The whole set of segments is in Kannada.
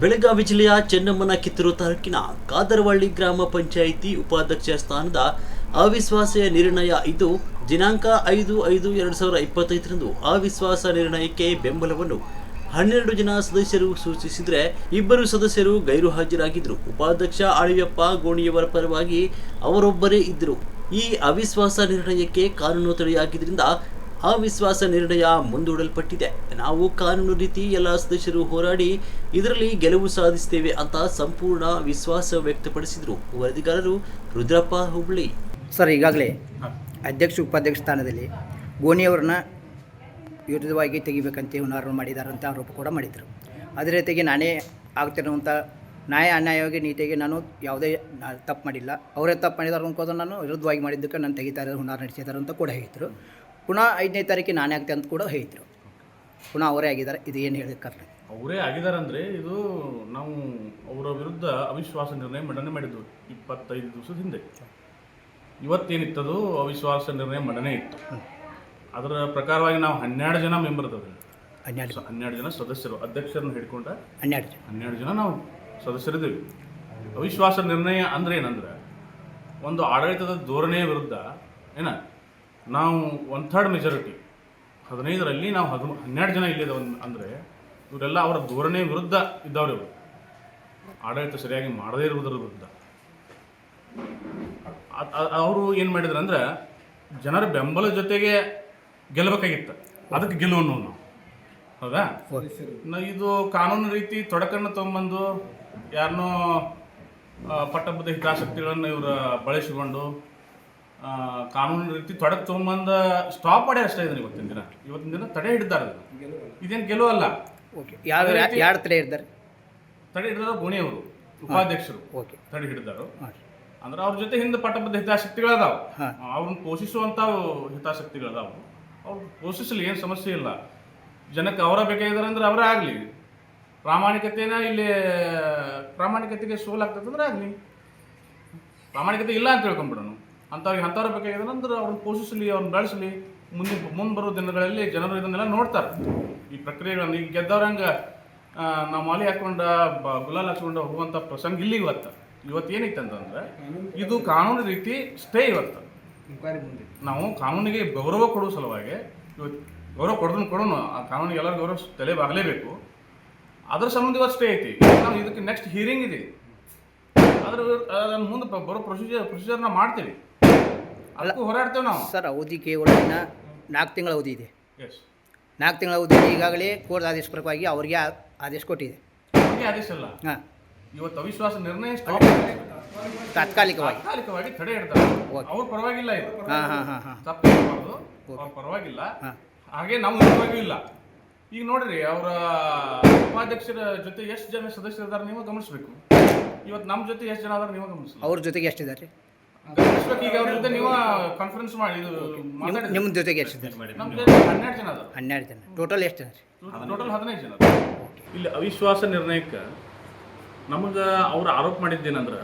ಬೆಳಗಾವಿ ಜಿಲ್ಲೆಯ ಚೆನ್ನಮ್ಮನ ಕಿತ್ತೂರು ತಾಲೂಕಿನ ಕಾದರವಳ್ಳಿ ಗ್ರಾಮ ಪಂಚಾಯಿತಿ ಉಪಾಧ್ಯಕ್ಷ ಸ್ಥಾನದ ಅವಿಶ್ವಾಸ ನಿರ್ಣಯ ಇದ್ದು ದಿನಾಂಕ 5/5/2025ರಂದು ಅವಿಶ್ವಾಸ ನಿರ್ಣಯಕ್ಕೆ ಬೆಂಬಲವನ್ನು 12 ಜನ ಸದಸ್ಯರು ಸೂಚಿಸಿದರೆ ಇಬ್ಬರು ಸದಸ್ಯರು ಗೈರು ಹಾಜರಾಗಿದ್ದರು. ಉಪಾಧ್ಯಕ್ಷ ಆಳಿಯಪ್ಪ ಗೋಣಿಯವರ ಪರವಾಗಿ ಅವರೊಬ್ಬರೇ ಇದ್ದರು. ಈ ಅವಿಶ್ವಾಸ ನಿರ್ಣಯಕ್ಕೆ ಕಾನೂನು ತಡೆಯಾಗಿದ್ದರಿಂದ ಅವಿಶ್ವಾಸ ನಿರ್ಣಯ ಮುಂದೂಡಲ್ಪಟ್ಟಿದೆ. ನಾವು ಕಾನೂನು ರೀತಿ ಎಲ್ಲ ಸದಸ್ಯರು ಹೋರಾಡಿ ಇದರಲ್ಲಿ ಗೆಲುವು ಸಾಧಿಸುತ್ತೇವೆ ಅಂತ ಸಂಪೂರ್ಣ ವಿಶ್ವಾಸ ವ್ಯಕ್ತಪಡಿಸಿದರು. ವರದಿಗಾರರು ರುದ್ರಪ್ಪ ಹುಬ್ಳಿ. ಸರ್, ಈಗಾಗಲೇ ಅಧ್ಯಕ್ಷ ಉಪಾಧ್ಯಕ್ಷ ಸ್ಥಾನದಲ್ಲಿ ಗೋಣಿಯವರನ್ನ ವಿರುದ್ಧವಾಗಿ ತೆಗಿಬೇಕಂತ ಹುನ್ನಾರ ಮಾಡಿದಾರಂತ ಆರೋಪ ಕೂಡ ಮಾಡಿದರು. ಅದೇ ರೀತಿಗೆ ನಾನೇ ಆಗ್ತಿರುವಂಥ ನ್ಯಾಯ ಅನ್ಯಾಯವಾಗಿ ನೀತಿಗೆ ನಾನು ಯಾವುದೇ ತಪ್ಪು ಮಾಡಿಲ್ಲ, ಅವರೇ ತಪ್ಪು ಮಾಡಿದಾರೆ ಅನ್ಕೋದು ನಾನು ವಿರುದ್ಧವಾಗಿ ಮಾಡಿದ್ದಕ್ಕೆ ನಾನು ತೆಗಿತಾರೆ ಹುನ್ನಾರ ನಡೆಸಿದ್ದಾರೆ ಅಂತ ಕೂಡ ಹೇಳಿದರು. ಪುನಃ 5ನೇ ತಾರೀಕಿಗೆ ನಾನೇ ಆಗ್ತೇನೆ ಅಂತ ಕೂಡ ಹೇಳಿದರು. ಪುನಃ ಅವರೇ ಆಗಿದ್ದಾರೆ. ಇದು ಏನು ಹೇಳಿದ್ದಾರೆ? ಅವರೇ ಆಗಿದ್ದಾರೆ ಅಂದರೆ ಇದು ನಾವು ಅವರ ವಿರುದ್ಧ ಅವಿಶ್ವಾಸ ನಿರ್ಣಯ ಮಂಡನೆ ಮಾಡಿದ್ವು 25 ದಿವಸದ ಹಿಂದೆ. ಇವತ್ತೇನಿತ್ತದು ಅವಿಶ್ವಾಸ ನಿರ್ಣಯ ಮಂಡನೆ ಇತ್ತು. ಅದರ ಪ್ರಕಾರವಾಗಿ ನಾವು 12 ಜನ ಮೆಂಬರ್ ಇದ್ದಾವೆ. 12 ಜನ ಸದಸ್ಯರು, ಅಧ್ಯಕ್ಷರನ್ನು ಹಿಡ್ಕೊಂಡ 12 ಜನ ನಾವು ಸದಸ್ಯರಿದ್ದೀವಿ. ಅವಿಶ್ವಾಸ ನಿರ್ಣಯ ಅಂದರೆ ಏನಂದ್ರೆ ಒಂದು ಆಡಳಿತದ ಧೋರಣೆಯ ವಿರುದ್ಧ ನಾವು 1/3 ಮೆಜಾರಿಟಿ 15ರಲ್ಲಿ ನಾವು 12 ಜನ ಇಲ್ಲಿದೆ ಅಂದರೆ ಇವರೆಲ್ಲ ಅವರ ಧೋರಣೆ ವಿರುದ್ಧ ಇದ್ದವರು. ಇವರು ಆಡಳಿತ ಸರಿಯಾಗಿ ಮಾಡದೇ ಇರುವುದರ ವಿರುದ್ಧ ಅವರು ಏನು ಮಾಡಿದ್ರು ಅಂದ್ರೆ ಜನರ ಬೆಂಬಲ ಜೊತೆಗೆ ಗೆಲ್ಲಬೇಕಾಗಿತ್ತು. ಅದಕ್ಕೆ ಗೆಲುವನ್ನು ನಾವು ಹೌದಾ. ಇದು ಕಾನೂನು ರೀತಿ ತೊಡಕನ್ನು ತೊಗೊಂಬಂದು ಯಾರನ್ನೋ ಪಟ್ಟಬದ್ಧ ಹಿತಾಸಕ್ತಿಗಳನ್ನು ಇವರು ಬಳಸಿಕೊಂಡು ಕಾನೂನು ರೀತಿ ತೊಡಕು ತೊಗೊಂಬಂದ ಸ್ಟಾಪ್ ಮಾಡ್ಯಾರ ಅಷ್ಟೇ. ಇದನ್ನು ಇವತ್ತಿನ ದಿನ ತಡೆ ಹಿಡಿದಾರೆ. ಇದೇನು ಗೆಲುವಲ್ಲ. ಯಾರು ತಡೆ ಹಿಡಿದಾರೆ? ತಡೆ ಹಿಡಿದಾರ ಗೋಣಿಯವರು ಉಪಾಧ್ಯಕ್ಷರು ತಡೆ ಹಿಡಿದಾರು. ಅಂದ್ರೆ ಅವ್ರ ಜೊತೆ ಹಿಂದೆ ಪಟ್ಟಬದ್ಧ ಹಿತಾಸಕ್ತಿಗಳದಾವು, ಅವ್ರನ್ನ ಪೋಷಿಸುವಂಥ ಹಿತಾಸಕ್ತಿಗಳದಾವು. ಅವ್ರು ಪೋಷಿಸಲಿ, ಏನು ಸಮಸ್ಯೆ ಇಲ್ಲ. ಜನಕ್ಕೆ ಅವರ ಬೇಕಾಗಿದ್ದಾರೆ ಅಂದ್ರೆ ಅವರೇ ಆಗಲಿ. ಪ್ರಾಮಾಣಿಕತೆನ ಇಲ್ಲಿ ಪ್ರಾಮಾಣಿಕತೆಗೆ ಸೋಲಾಗ್ತದೆ ಅಂದ್ರೆ ಆಗಲಿ. ಪ್ರಾಮಾಣಿಕತೆ ಇಲ್ಲ ಅಂತ ತಿಳ್ಕೊಂಬಿಡೋಣ. ಅಂಥವ್ರು ಬೇಕಾಗಿದ್ದಾರೆ ಅಂದ್ರೆ ಅವ್ರನ್ನ ಪೋಷಿಸಲಿ, ಅವ್ರನ್ನ ಬೆಳೆಸಲಿ. ಮುಂದೆ ಬರೋ ದಿನಗಳಲ್ಲಿ ಜನರು ಇದನ್ನೆಲ್ಲ ನೋಡ್ತಾರೆ. ಈ ಪ್ರಕ್ರಿಯೆಗಳನ್ನು ಈಗ ಗೆದ್ದವ್ರಂಗೆ ನಾವು ಮಾಲಿ ಹಾಕ್ಕೊಂಡು ಗುಲಾಲ್ ಹಾಕ್ಕೊಂಡು ಹೋಗುವಂಥ ಪ್ರಸಂಗ ಇಲ್ಲಿ ಇವತ್ತೇನಿತ್ತು ಅಂತಂದ್ರೆ ಇದು ಕಾನೂನು ರೀತಿ ಸ್ಟೇ. ಇವತ್ತು ನಾವು ಕಾನೂನಿಗೆ ಗೌರವ ಕೊಡುವ ಸಲುವಾಗಿ ಇವತ್ತು ಗೌರವ ಕೊಡೋಣ. ಆ ಕಾನೂನಿಗೆ ಎಲ್ಲರೂ ಗೌರವ ತಲೆಬಾಗಲೇಬೇಕು. ಅದ್ರ ಸಂಬಂಧ ಇವತ್ತು ಸ್ಟೇ ಐತಿ. ನಾವು ಇದಕ್ಕೆ ನೆಕ್ಸ್ಟ್ ಹಿಯರಿಂಗ್ ಇದೆ. ಅದ್ರ ಮುಂದೆ ಬರೋ ಪ್ರೊಸೀಜರ್ನ ಮಾಡ್ತೀವಿ. ಅದಕ್ಕೂ ಹೋರಾಡ್ತೇವೆ ನಾವು. ಸರ್, ಅವಧಿ ಕೇವಲ 4 ತಿಂಗಳ ಅವಧಿ ಇದೆ. 4 ತಿಂಗಳ ಅವಧಿ ಈಗಾಗಲೇ ಕೋರ್ಟ್ ಆದೇಶ ಪ್ರಕಾರವಾಗಿ ಅವರಿಗೆ ಆದೇಶ ಕೊಟ್ಟಿದೆ. ಆದೇಶ ಅಲ್ಲ, ಇವತ್ತು ಅವಿಶ್ವಾಸ ನಿರ್ಣಯ ತಾತ್ಕಾಲಿಕವಾಗಿ ತಡೆ ಹಿಡ್ತಾರೆ. ಅವ್ರ ಪರವಾಗಿಲ್ಲ, ಇದು ತಪ್ಪಿರಬಾರ್ದು, ಅವ್ರ ಪರವಾಗಿಲ್ಲ. ಹಾಗೆ ನಮ್ಮ ಪರವಾಗಿಯೂ ಇಲ್ಲ. ಈಗ ನೋಡ್ರಿ, ಅವರ ಉಪಾಧ್ಯಕ್ಷರ ಜೊತೆ ಎಷ್ಟು ಜನ ಸದಸ್ಯರು ಇದ್ದಾರೆ ನೀವು ಗಮನಿಸಬೇಕು. ಇವತ್ತು ನಮ್ಮ ಜೊತೆ ಎಷ್ಟು ಜನ ಅದಾರೆ ನೀವು ಗಮನಿಸಬೇಕು. ಅವ್ರ ಜೊತೆಗೆ ಎಷ್ಟಿದ್ದಾರೆ ಗಮನಿಸ್ಬೇಕು. ಈಗ ಅವ್ರ ಜೊತೆ ನೀವು ಕಾನ್ಫರೆನ್ಸ್ ಮಾಡಿ ನಿಮ್ಮ ಜೊತೆಗೆ ಎಷ್ಟಿದ್ದಾರೆ? ನಮ್ಮ ಜೊತೆ 12 ಜನ ಅದಾರೆ. 12 ಜನ. ಟೋಟಲ್ ಎಷ್ಟು ಜನ? ಟೋಟಲ್ 15 ಜನ. ಇಲ್ಲಿ ಅವಿಶ್ವಾಸ ನಿರ್ಣಯಕ್ಕೆ ನಮಗೆ ಅವ್ರು ಆರೋಪ ಮಾಡಿದ್ದೇನೆಂದ್ರೆ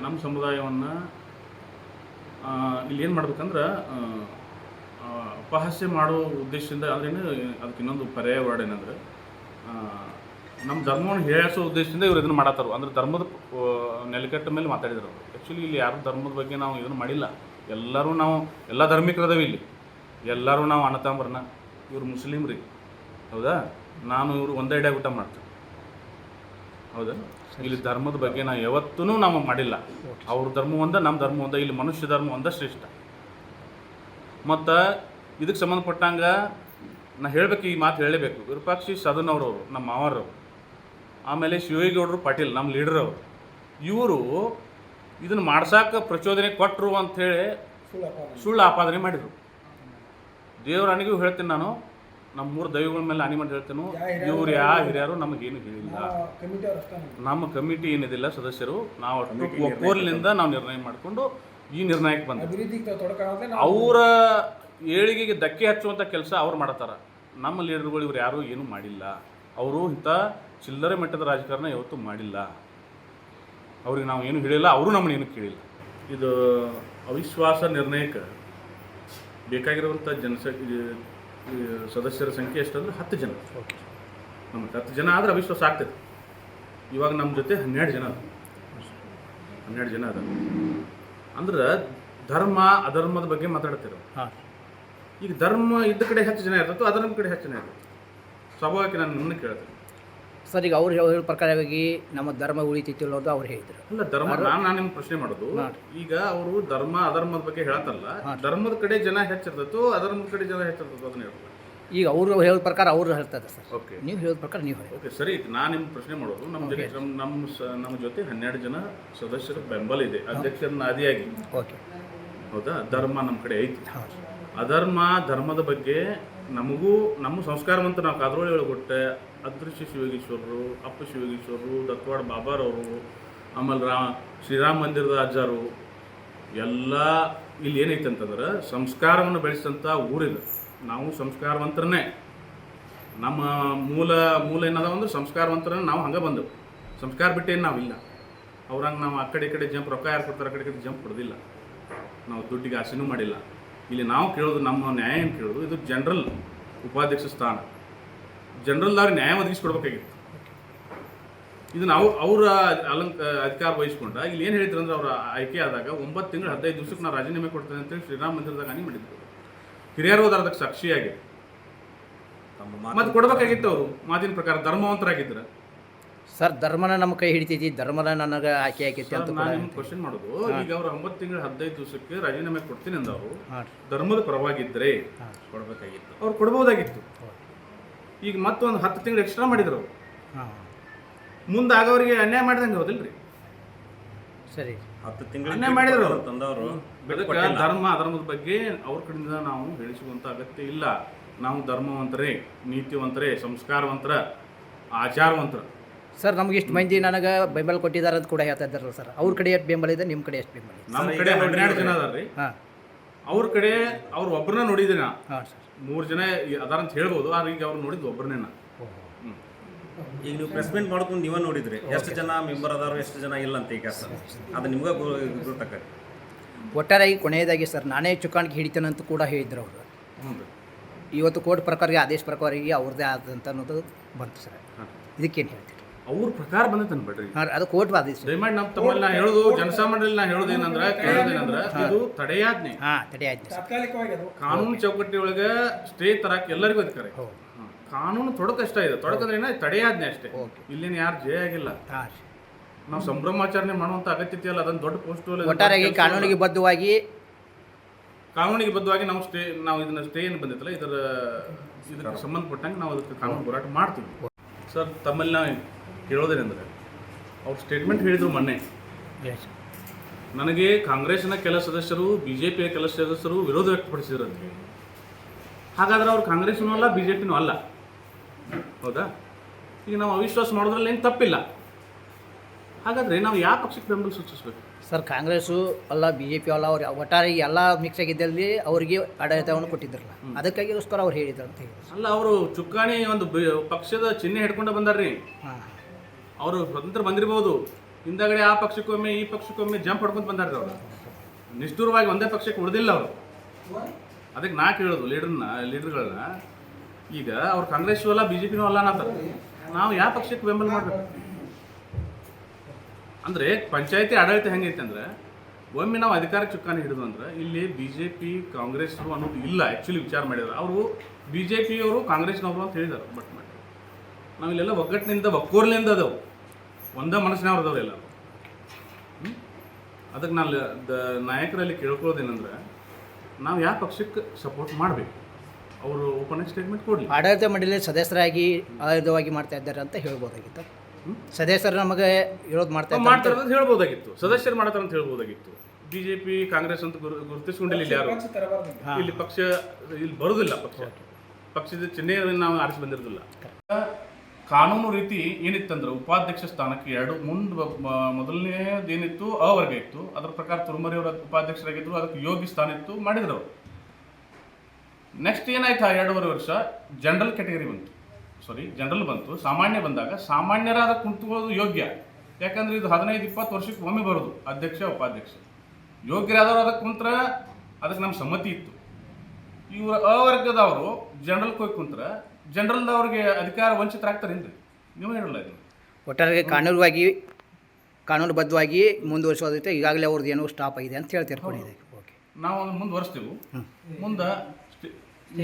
ನಮ್ಮ ಸಮುದಾಯವನ್ನು ಇಲ್ಲಿ ಏನು ಮಾಡ್ಬೇಕಂದ್ರೆ ಅಪಹಾಸ್ಯ ಮಾಡೋ ಉದ್ದೇಶದಿಂದ. ಅದ್ರೇನು ಅದಕ್ಕೆ ಇನ್ನೊಂದು ಪರ್ಯಾಯ ವರ್ಡ್ ಏನಂದ್ರೆ ನಮ್ಮ ಧರ್ಮವನ್ನು ಹೇಳಿಸೋ ಉದ್ದೇಶದಿಂದ ಇವ್ರು ಇದನ್ನು ಮಾಡತ್ತಾರು. ಅಂದ್ರೆ ಧರ್ಮದ ನೆಲೆಕಟ್ಟ ಮೇಲೆ ಮಾತಾಡಿದ್ರು. ಆ್ಯಕ್ಚುಲಿ ಇಲ್ಲಿ ಯಾರು ಧರ್ಮದ ಬಗ್ಗೆ ನಾವು ಇದನ್ನು ಮಾಡಿಲ್ಲ. ನಾವು ಎಲ್ಲ ಧರ್ಮಿಕರದವಿ ಇಲ್ಲಿ. ಎಲ್ಲರೂ ನಾವು ಅಣ್ಣತಾಂಬರನ್ನ. ಇವರು ಮುಸ್ಲಿಮ್ರಿ, ಹೌದಾ. ಇವರು ಒಂದೇ ಇಡಾಗ ಊಟ ಮಾಡ್ತೀವಿ, ಹೌದಾ. ಇಲ್ಲಿ ಧರ್ಮದ ಬಗ್ಗೆ ನಾವು ಯಾವತ್ತೂ ನಾವು ಮಾಡಿಲ್ಲ. ಅವ್ರ ಧರ್ಮ ಒಂದ, ನಮ್ಮ ಧರ್ಮ ಒಂದ. ಇಲ್ಲಿ ಮನುಷ್ಯ ಧರ್ಮ ಒಂದ ಶ್ರೇಷ್ಠ. ಮತ್ತು ಇದಕ್ಕೆ ಸಂಬಂಧಪಟ್ಟಂಗೆ ನಾ ಹೇಳಬೇಕು, ಈ ಮಾತು ಹೇಳಲೇಬೇಕು. ವಿರೂಪಾಕ್ಷಿ ಸದನ್ ಅವರು ನಮ್ಮ ಮಾವರವರು, ಆಮೇಲೆ ಶಿವೇಗೌಡರು ಪಾಟೀಲ್ ನಮ್ಮ ಲೀಡರ್ ಅವರು, ಇವರು ಇದನ್ನು ಮಾಡ್ಸೋಕೆ ಪ್ರಚೋದನೆ ಕೊಟ್ಟರು ಅಂಥೇಳಿ ಸುಳ್ಳು ಆಪಾದನೆ ಮಾಡಿದರು. ದೇವರ ಅಣಿಗೂ ಹೇಳ್ತೀನಿ ನಾನು, ನಮ್ಮ 3 ದೈವಗಳ ಮೇಲೆ ಆನಿ ಮಾಡಿ ಹೇಳ್ತೇನೆ. ಇವ್ರು ಹಿರಿಯರು ನಮಗೇನು ಹೇಳಿಲ್ಲ. ನಮ್ಮ ಕಮಿಟಿ ಏನಿದಿಲ್ಲ ಸದಸ್ಯರು, ನಾವು ಒಕ್ಕೋರ್ಲಿಂದ ನಾವು ನಿರ್ಣಯ ಮಾಡಿಕೊಂಡು ಈ ನಿರ್ಣಯಕ್ಕೆ ಬಂದ. ಅವರ ಏಳಿಗೆಗೆ ಧಕ್ಕೆ ಹಚ್ಚುವಂಥ ಕೆಲಸ ಅವ್ರು ಮಾಡ್ತಾರೆ. ನಮ್ಮ ಲೀಡರ್ಗಳು ಇವ್ರು ಯಾರೂ ಏನೂ ಮಾಡಿಲ್ಲ. ಅವರು ಇಂಥ ಚಿಲ್ಲರೆ ಮಟ್ಟದ ರಾಜಕಾರಣ ಯಾವತ್ತೂ ಮಾಡಿಲ್ಲ. ಅವ್ರಿಗೆ ನಾವು ಏನು ಹೇಳಿಲ್ಲ, ಅವರು ನಮ್ಮನ್ನೇನು ಕೇಳಿಲ್ಲ. ಇದು ಅವಿಶ್ವಾಸ ನಿರ್ಣಯಕ್ಕೆ ಬೇಕಾಗಿರುವಂಥ ಸದಸ್ಯರ ಸಂಖ್ಯೆ ಎಷ್ಟಂದ್ರೆ 10 ಜನ. ನಮಗೆ 10 ಜನ ಆದರೆ ಅವಿಶ್ವಾಸ ಆಗ್ತದೆ. ಇವಾಗ ನಮ್ಮ ಜೊತೆ 12 ಜನ ಅದ ಅಂದ್ರೆ ಧರ್ಮ ಅಧರ್ಮದ ಬಗ್ಗೆ ಮಾತಾಡ್ತಿರೋ. ಹಾಂ ಈಗ ಧರ್ಮ ಇದ್ದ ಕಡೆ ಹೆಚ್ಚು ಜನ ಇರ್ತದೆ, ಅಧರ್ಮ ಕಡೆ ಹೆಚ್ಚು ಜನ ಇರ್ತದೆ. ಸ್ವಾಭಾವಿಕ ನಾನು ನಿಮ್ಮನ್ನ ಕೇಳ್ತೇನೆ ಸರ್, ಈಗ ಅವ್ರು ಹೇಳೋ ಪ್ರಕಾರವಾಗಿ ನಮ್ಮ ಧರ್ಮ ಉಳಿತೈತಿ ಅನ್ನೋದು ಅವ್ರು ಹೇಳಿದ್ರು. ಅಲ್ಲ ಧರ್ಮ ನಾನು ನಿಮ್ಗೆ ಪ್ರಶ್ನೆ ಮಾಡೋದು, ಈಗ ಅವರು ಧರ್ಮ ಅಧರ್ಮದ ಬಗ್ಗೆ ಹೇಳತ್ತಲ್ಲ, ಧರ್ಮದ ಕಡೆ ಜನ ಹೆಚ್ಚಿರ್ತದೋ ಅಧರ್ಮದ ಕಡೆ ಜನ ಹೆಚ್ಚಿರ್ತದೋ ಅದನ್ನ ಹೇಳ್ತಾರೆ. ಈಗ ಅವರು ಹೇಳೋ ಪ್ರಕಾರ ಅವ್ರು ಹೇಳ್ತಾರೆ ಸರ್, ಓಕೆ ನೀವು ಹೇಳೋ ಪ್ರಕಾರ ನೀವು ಹೇಳಿ. ಓಕೆ ಸರಿ, ನಾನು ನಿಮ್ಮ ಪ್ರಶ್ನೆ ಮಾಡೋದು, ನಮ್ಮ ಜೊತೆ 12 ಜನ ಸದಸ್ಯರ ಬೆಂಬಲ ಇದೆ ಅಧ್ಯಕ್ಷರನ್ನ ಆದಿಯಾಗಿ. ಓಕೆ, ಹೌದಾ? ಧರ್ಮ ನಮ್ಮ ಕಡೆ ಐತಿ. ಹೌದು. ಅಧರ್ಮ ಧರ್ಮದ ಬಗ್ಗೆ ನಮಗೂ ನಮ್ಮ ಸಂಸ್ಕಾರವಂತ ನಾವು ಕಾದ್ರೋಳಿ ಒಳಗೊಟ್ಟೆ ಅದೃಶ್ಯ ಶಿವಯೋಗೀಶ್ವರರು, ಅಪ್ಪ ಶಿವಯೋಗೀಶ್ವರರು, ದತ್ವಾಡ ಬಾಬಾರವರು, ಆಮೇಲೆ ಶ್ರೀರಾಮ ಮಂದಿರದ ಅಜ್ಜಾರು ಎಲ್ಲ ಇಲ್ಲಿ ಏನೈತೆ ಅಂತಂದ್ರೆ ಸಂಸ್ಕಾರವನ್ನು ಬೆಳೆಸಿದಂಥ ಊರಿದೆ. ನಾವು ಸಂಸ್ಕಾರವಂತರನ್ನೇ, ನಮ್ಮ ಮೂಲ ಏನದ ಅಂದ್ರೆ ಸಂಸ್ಕಾರವಂತರನ್ನ ನಾವು ಹಂಗೆ ಬಂದೆವು. ಸಂಸ್ಕಾರ ಬಿಟ್ಟೇನು ನಾವಿಲ್ಲ. ಅವ್ರಂಗೆ ನಾವು ಆ ಕಡೆ ಈ ಕಡೆ ಜಂಪ್ ರೊಕ್ಕ ಯಾರು ಕೊಡ್ತಾರೆ ಆ ಕಡೆ ಜಂಪ್ ಕೊಡೋದಿಲ್ಲ. ನಾವು ದುಡ್ಡಿಗೆ ಆಸೆನೂ ಮಾಡಿಲ್ಲ. ಇಲ್ಲಿ ನಾವು ಕೇಳೋದು, ನಮ್ಮ ನ್ಯಾಯ ಏನು ಕೇಳೋದು, ಇದು ಜನರಲ್ ಉಪಾಧ್ಯಕ್ಷ ಸ್ಥಾನ. ಜನರಲ್ದವ್ರಿಗೆ ನ್ಯಾಯ ಒದಗಿಸ್ಕೊಡ್ಬೇಕಾಗಿತ್ತು. ಇದು ನಾವು ಅವರ ಅಧಿಕಾರ ವಹಿಸ್ಕೊಂಡ ಇಲ್ಲಿ ಏನು ಹೇಳ್ತಾರೆ ಅಂದ್ರೆ, ಅವರ ಆಯ್ಕೆ ಆದಾಗ 9 ತಿಂಗಳು 15 ದಿವಸಕ್ಕೆ ನಾವು ರಾಜೀನಾಮೆ ಕೊಡ್ತೇನೆ ಅಂತೇಳಿ ಶ್ರೀರಾಮ ಮಂದಿರದಾಗ ಹಾನಿ ಮಾಡಿದ್ರು. ಹಿರಿಯರು ಹೋದಾರ ಅದಕ್ಕೆ ಸಾಕ್ಷಿಯಾಗಿ ಮತ್ತೆ ಕೊಡ್ಬೇಕಾಗಿತ್ತು. ಅವರು ಮಾತಿನ ಪ್ರಕಾರ ಧರ್ಮವಂತರಾಗಿದ್ರು. ಸರ್, ಧರ್ಮನ ನಮ್ಮ ಕೈ ಹಿಡಿತೈತಿ, ಧರ್ಮನ ನನಗೆ ಆಯ್ಕೆ ಆಕೈತಿ ಅಂತ ನಾನು ನಿಮ್ಗೆ ಕ್ವಶನ್ ಮಾಡೋದು, ಈಗ ಅವ್ರು 9 ತಿಂಗಳು 15 ದಿವಸಕ್ಕೆ ರಾಜೀನಾಮೆ ಕೊಡ್ತೀನಿ ಅಂದವರು ಧರ್ಮದ ಪರವಾಗಿದ್ದರೆ ಕೊಡಬೇಕಾಗಿತ್ತು, ಅವ್ರು ಕೊಡ್ಬೋದಾಗಿತ್ತು. ಈಗ ಮತ್ತೊಂದು 10 ತಿಂಗಳು ಎಕ್ಸ್ಟ್ರಾ ಮಾಡಿದ್ರು ಅವರು. ಮುಂದೆ ಆಗವರಿಗೆ ಅನ್ಯಾಯ ಮಾಡಿದಂಗೆ ಹೌದಿಲ್ರಿ? ಸರಿ, 10 ತಿಂಗಳು ಅನ್ಯಾಯ ಮಾಡಿದ್ರು ತಂದವರು. ಧರ್ಮ ಅಧರ್ಮದ ಬಗ್ಗೆ ಅವ್ರ ಕಡೆಯಿಂದ ನಾವು ಹೇಳಿಸುವಂಥ ಅಗತ್ಯ ಇಲ್ಲ. ನಾವು ಧರ್ಮವಂತರೇ, ನೀತಿವಂತರೇ, ಸಂಸ್ಕಾರವಂತರ, ಆಚಾರವಂತರ. ಸರ್, ನಮ್ಗೆ ಇಷ್ಟು ಮಂದಿ ನನಗೆ ಬೆಂಬಲ ಕೊಟ್ಟಿದ್ದಾರೆ ಅಂತ ಕೂಡ ಹೇಳ್ತಾ ಇದ್ದಾರಲ್ಲ ಸರ್, ಅವ್ರ ಕಡೆ ಎಷ್ಟು ಬೆಂಬಲ ಇದೆ, ನಿಮ್ಮ ಕಡೆ ಎಷ್ಟು ಬೆಂಬಲ ಇದೆ? ನಮ್ಮ ಕಡೆ 12 ಜನ ಅದಾರ್ರಿ. ಹಾಂ, ಅವ್ರ ಕಡೆ ಅವ್ರು ಒಬ್ಬರನ್ನ ನೋಡಿದ್ದೀನಿ ನಾ. ಹಾಂ ಸರ್, 3 ಜನ ಅದಾರ ಅಂತ ಹೇಳ್ಬೋದು, ಆದ್ರೆ ಈಗ ಅವ್ರು ನೋಡಿದ್ದು ಒಬ್ಬರನ್ನೇ ನಾ. ಈಗ ನೀವು ಪ್ರೆಸ್ ಮೀಟ್ ಮಾಡ್ಕೊಂಡು ನೀವೇ ನೋಡಿದ್ರಿ ಎಷ್ಟು ಜನ ಮೆಂಬರ್ ಅದಾರು ಎಷ್ಟು ಜನ ಇಲ್ಲ ಅಂತ. ಈಗ ಸರ್ ಅದು ನಿಮ್ಗೆ ಗೊತ್ತಾಗ. ಒಟ್ಟಾರೆಯಾಗಿ ಕೊನೆಯದಾಗಿ ಸರ್, ನಾನೇ ಚುಕ್ಕಾಣಿಕೆ ಹಿಡಿತೇನೆ ಅಂತ ಕೂಡ ಹೇಳಿದ್ರು ಅವರು. ಇವತ್ತು ಕೋರ್ಟ್ ಪ್ರಕಾರ ಆದೇಶ ಪ್ರಕಾರವಾಗಿ ಅವ್ರದ್ದೇ ಆದಂತ ಅನ್ನೋದು ಬಂತು ಸರ್. ಇದಕ್ಕೇನು ಹೇಳ್ತೀರಿ? ಅವ್ರ ಪ್ರಕಾರ ಬಂದೈತೆ ಅನ್ಬೇಡ್ರಿ, ಅದು ಕೋರ್ಟ್ ಆದೇಶ. ದಯಮಾಡಿ ನಮ್ಮ ತಮ್ಮಲ್ಲಿ ನಾ ಹೇಳೋದು, ಜನಸಾಮಾನ್ಯರಲ್ಲಿ ನಾ ಹೇಳೋದೇನಂದ್ರೆ ಇದು ತಡೆಯಾಜ್ಞೆ. ತಡೆಯಾಜ್ಞೆ ಕಾನೂನು ಚೌಕಟ್ಟಿ ಒಳಗೆ ಸ್ಟೇ ತರಕ್ಕೆ ಎಲ್ಲರಿಗೂ ಅಧಿಕಾರ. ಕಾನೂನು ತೊಡಕಷ್ಟ ಇದೆ, ತೊಡಕಂದ್ರೆ ಏನ ತಡೆಯಾಜ್ಞೆ ಅಷ್ಟೇ. ಇಲ್ಲೇನು ಯಾರು ಜಯ ಆಗಿಲ್ಲ. ನಾವು ಸಂಭ್ರಮಾಚರಣೆ ಮಾಡುವಂತ ಅಗತ್ಯತೆ ಅಲ್ಲ. ಅದನ್ನ ದೊಡ್ಡ ಪೋಸ್ಟ್ ಒಟ್ಟಾರೆಯಾಗಿ ಕಾನೂನಿಗೆ ಬದ್ಧವಾಗಿ ನಾವು ಇದನ್ನ ಸ್ಟೇ ಏನು ಬಂದಿತ್ತಲ್ಲ ಇದಕ್ಕೆ ಸಂಬಂಧಪಟ್ಟಂಗೆ ನಾವು ಅದಕ್ಕೆ ಕಾನೂನು ಹೋರಾಟ ಮಾಡ್ತೀವಿ. ಸರ್, ತಮ್ಮಲ್ಲಿ ನಾವು ಕೇಳೋದೇನೆಂದರೆ, ಅವ್ರು ಸ್ಟೇಟ್ಮೆಂಟ್ ಹೇಳಿದ್ರು ಮೊನ್ನೆ, ನನಗೆ ಕಾಂಗ್ರೆಸ್ನ ಕೆಲ ಸದಸ್ಯರು, BJPಯ ಕೆಲ ಸದಸ್ಯರು ವಿರೋಧ ವ್ಯಕ್ತಪಡಿಸಿದ್ರು ಅಂತ. ಹಾಗಾದ್ರೆ ಅವ್ರು ಕಾಂಗ್ರೆಸ್ನೂ ಅಲ್ಲ, BJPನೂ ಅಲ್ಲ, ಹೌದಾ? ಈಗ ನಾವು ಅವಿಶ್ವಾಸ ಮಾಡೋದ್ರಲ್ಲಿ ಏನು ತಪ್ಪಿಲ್ಲ. ಹಾಗಾದರೆ ನಾವು ಯಾವ ಪಕ್ಷಕ್ಕೆ ಬೆಂಬಲ ಸೂಚಿಸಬೇಕು ಸರ್? ಕಾಂಗ್ರೆಸ್ಸು ಅಲ್ಲ, BJP ಅಲ್ಲ, ಅವ್ರು ಒಟ್ಟಾರೆ ಎಲ್ಲ ಮಿಕ್ಸ್ ಆಗಿದ್ದಲ್ಲಿ ಅವರಿಗೆ ಆಡಳಿತವನ್ನು ಕೊಟ್ಟಿದ್ರಲ್ಲ, ಅದಕ್ಕಾಗಿಗೋಸ್ಕರ ಅವ್ರು ಹೇಳಿದ್ರು ಅಂತ ಹೇಳಿ. ಅಲ್ಲ, ಅವರು ಚುಕ್ಕಾಣಿ ಒಂದು ಪಕ್ಷದ ಚಿಹ್ನೆ ಹಿಡ್ಕೊಂಡು ಬಂದಾರ್ರಿ. ಅವರು ಸ್ವತಂತ್ರ ಬಂದಿರ್ಬೋದು, ಹಿಂದಗಡೆ ಆ ಪಕ್ಷಕ್ಕೊಮ್ಮೆ ಈ ಪಕ್ಷಕ್ಕೊಮ್ಮೆ ಜಂಪ್ ಹೊಡ್ಕೊಂಡು ಬಂದಾರ್ರಿ. ಅವರು ನಿಷ್ಠೂರವಾಗಿ ಒಂದೇ ಪಕ್ಷಕ್ಕೆ ಉಳಿದಿಲ್ಲ ಅವರು. ಅದಕ್ಕೆ ನಾ ಕೇಳೋದು ಲೀಡರ್ಗಳನ್ನ, ಈಗ ಅವ್ರು ಕಾಂಗ್ರೆಸ್ಸು ಅಲ್ಲ, BJPನೂ ಅಲ್ಲ ಅನ್ನತ್ತಾರೆ. ನಾವು ಯಾವ ಪಕ್ಷಕ್ಕೆ ಬೆಂಬಲ ಮಾಡಬೇಕು? ಅಂದರೆ ಪಂಚಾಯತಿ ಆಡಳಿತ ಹೆಂಗೈತೆ ಅಂದರೆ, ಒಮ್ಮೆ ನಾವು ಅಧಿಕಾರಕ್ಕೆ ಚುಕ್ಕಾಣಿ ಹಿಡಿದು ಅಂದ್ರೆ ಇಲ್ಲಿ BJP ಕಾಂಗ್ರೆಸ್ ಅನ್ನೋದು ಇಲ್ಲ. ಆ್ಯಕ್ಚುಲಿ ವಿಚಾರ ಮಾಡಿದ್ರು ಅವರು, BJPಯವರು ಕಾಂಗ್ರೆಸ್ನವರು ಅಂತ ಹೇಳಿದ್ದಾರೆ. ಬಟ್ ನಾವಿಲ್ಲೆಲ್ಲ ಒಗ್ಗಟ್ಟಿನಿಂದ ಒಕ್ಕೋರ್ಲಿಂದ ಅದಾವು, ಒಂದೇ ಮನಸ್ಸಿನವ್ರು ಅದಾವ ಎಲ್ಲ. ಅದಕ್ಕೆ ನಾನು ನಾಯಕರಲ್ಲಿ ಕೇಳ್ಕೊಳ್ಳೋದೇನೆಂದ್ರೆ, ನಾವು ಯಾವ ಪಕ್ಷಕ್ಕೆ ಸಪೋರ್ಟ್ ಮಾಡಬೇಕು? ಅವರು ಓಪನ್ ಸ್ಟೇಟ್ಮೆಂಟ್ ಕೊಡಲಿ. ಆಡಳಿತ ಮಂಡಳಿ ಸದಸ್ಯರಾಗಿ ಆಯುಧವಾಗಿ ಮಾಡ್ತಾ ಇದ್ದಾರೆ ಅಂತ ಹೇಳ್ಬೋದಾಗಿತ್ತು. ಸದಸ್ಯರು ನಮಗೆ ಹೇಳೋದು ಮಾಡ್ತಾರೆ ಅಂತ ಹೇಳ್ಬೋದಾಗಿತ್ತು, ಸದಸ್ಯರು ಮಾಡ್ತಾರೆ ಅಂತ ಹೇಳ್ಬೋದಾಗಿತ್ತು. BJP ಕಾಂಗ್ರೆಸ್ ಅಂತ ಗುರುತಿಸ್ಕೊಂಡಿಲ್ಲ ಇಲ್ಲಿ ಯಾರು. ಇಲ್ಲಿ ಪಕ್ಷ ಇಲ್ಲಿ ಬರುವುದಿಲ್ಲ. ಪಕ್ಷದ ಚಿಹ್ನೆ ನಾವು ಆರಿಸಿ ಬಂದಿರೋದಿಲ್ಲ. ಕಾನೂನು ರೀತಿ ಏನಿತ್ತಂದ್ರೆ, ಉಪಾಧ್ಯಕ್ಷ ಸ್ಥಾನಕ್ಕೆ ಮೊದಲನೇದೇನಿತ್ತು ಅವರ್ಗ ಇತ್ತು. ಅದರ ಪ್ರಕಾರ ತುರುಮರಿ ಅವರ ಉಪಾಧ್ಯಕ್ಷರಾಗಿದ್ರು, ಅದಕ್ಕೆ ಯೋಗಿ ಸ್ಥಾನ ಇತ್ತು, ಮಾಡಿದ್ರು ಅವರು. ನೆಕ್ಸ್ಟ್ ಏನಾಯ್ತು, 2.5 ವರ್ಷ ಜನರಲ್ ಕ್ಯಾಟಗರಿ ಬಂತು, ಸಾಮಾನ್ಯ ಬಂದಾಗ ಸಾಮಾನ್ಯರಾದ ಕುಂತ್ಕೊಳ್ಳೋದು ಯೋಗ್ಯ. ಯಾಕಂದ್ರೆ ಇದು 15-20 ವರ್ಷಕ್ಕೆ ಒಮ್ಮೆ ಬರೋದು ಅಧ್ಯಕ್ಷ ಉಪಾಧ್ಯಕ್ಷ. ಯೋಗ್ಯರಾದವರು ಅದಕ್ಕೆ ಕುಂತ್ರ ಅದಕ್ಕೆ ನಮ್ಮ ಸಮ್ಮತಿ ಇತ್ತು. ಇವರು ಅವರ್ಗದವರು ಜನರಲ್ ಹೋಗಿ ಕುಂತ್ರ ಜನರಲ್ದವ್ರಿಗೆ ಅಧಿಕಾರ ವಂಚಿತರಾಗ್ತಾರೇನ್ರಿ? ನೀವು ಹೇಳಲ್ಲ ಇದು. ಒಟ್ಟಾರೆ ಕಾನೂನುಬದ್ಧವಾಗಿ ಮುಂದುವರಿಸೋದೈತೆ. ಈಗಾಗಲೇ ಅವ್ರದ್ದು ಏನೋ ಸ್ಟಾಪ್ ಆಗಿದೆ ಅಂತ ಹೇಳಿ ತಿಳ್ಕೊಂಡಿದ್ದೆ. ಓಕೆ, ನಾವು ಅದನ್ನು ಮುಂದುವರಿಸ್ತೀವಿ. ಮುಂದೆ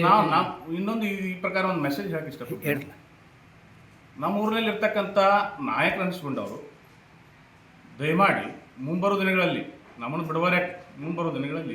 ನಾವು ಇನ್ನೊಂದು ಈ ಪ್ರಕಾರ ಒಂದು ಮೆಸೇಜ್ ಹೇಳಕ್ಕೆ ಇಷ್ಟಪಡ್ತೀನಿ. ಹೇಳಿ. ನಮ್ಮ ಊರಿನಲ್ಲಿ ಇರ್ತಕ್ಕಂಥ ನಾಯಕರು ಅನಿಸ್ಕೊಂಡವರು ದಯಮಾಡಿ ಮುಂಬರೋ ದಿನಗಳಲ್ಲಿ ನಮ್ಮನ್ನು ಬಿಡುವರೆ ಮುಂಬರೋ ದಿನಗಳಲ್ಲಿ